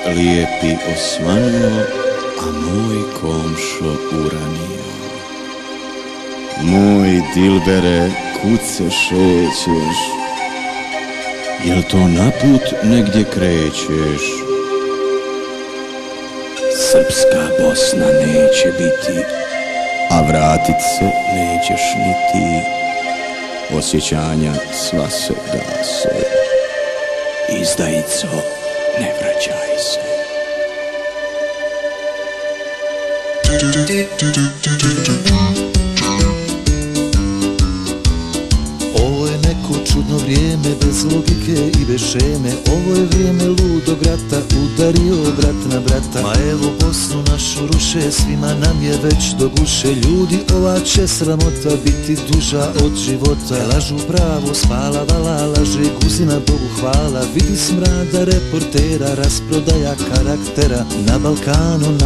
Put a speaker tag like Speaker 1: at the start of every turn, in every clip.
Speaker 1: lijepi osvanuo, a moj komšo uranio. Moj Dilbere, kud se šećeš? Jel to naput negdje krećeš? Srpska Bosna neće biti, a vratit se nećeš ni ti. Osjećanja sva se gase, izdajico, ne vraćaj se.
Speaker 2: Ovo je neko čudno vrijeme, bez logike i bez šeme. Ovo je vrijeme ludog rata, udario brat na brata. Ma evo Bosnu našu ruše, svima nam je već do guše. Ljudi, ova će sramota biti duža od života. Lažu pravo, spala vala, laže Guzina, Bogu hvala. Vidi smrada reportera, rasprodaja karaktera. Na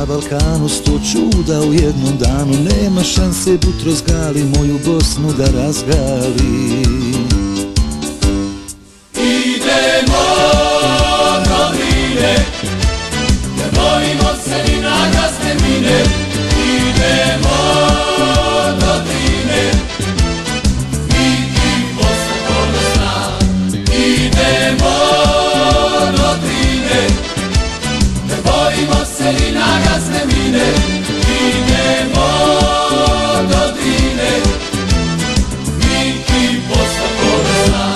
Speaker 2: Balkanu, 100 čuda u jednom danu. Nema šanse Butros Gali moju Bosnu da razgali.
Speaker 3: Idemo do Drine, ne bojimo se ni na gasne mine. Idemo do Drine, mi i Bosna ponosna. Idemo do Drine, ne bojimo se ni na gasne mine. Idemo do Drine, mi i Bosna ponosna.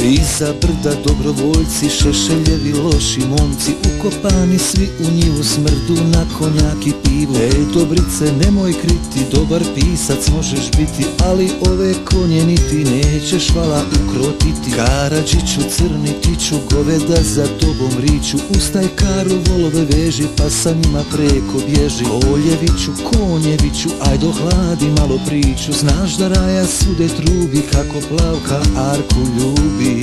Speaker 2: Iza brda dobrovoljci, Šešeljevi loši momci, ukopani svi u njivu, smrdu na konjak i pivu. Ej Dobrice, nemoj kriti, dobar pisac možeš biti, ali ove konje niti nećeš vala ukrotiti. Karadžiću, crni tiću, goveda za tobom riču, ustaj Karu, volove veži, pa sa njima preko bježi. Koljeviću, Konjeviću, ajde ohladi malo priču, znaš da raja sude trubi, kako Plavka Arku ljubi.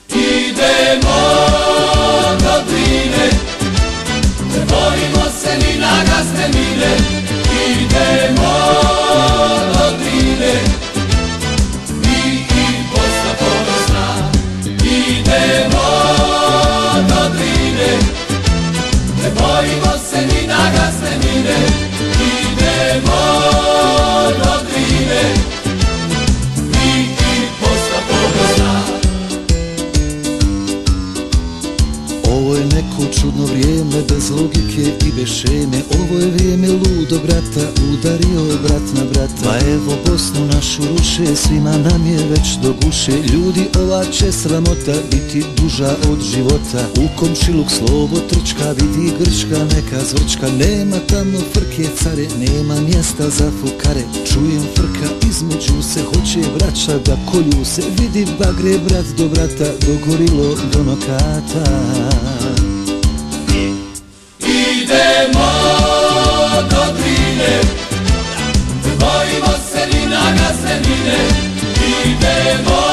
Speaker 3: Idemo do Drine, ne bojimo se ni na gasne mine. Idemo do Drine, mi i Bosna ponosna. Idemo do Drine, ne bojimo se ni na gasne mine. Idemo do Drine, mi i Bosna ponosna.
Speaker 2: Ovo je neko čudno vrijeme, bez logike i bez šeme. Ovo je vrijeme ludog rata, udario brat na brata. Pa evo Bosnu našu ruše, svima nam je već do guše. Ljudi, ova će sramota biti duža od života. U komšiluk slovo trčka, vidi Grčka neka zvrčka. Nema tamo frke care, nema mjesta za fukare. Čujem frka između se, hoće vraća da kolju se. Vidi bagre brat do brata, dogorilo do nokata.
Speaker 3: Idemo do Drine, ne bojimo se ni na gasne mine. Idemo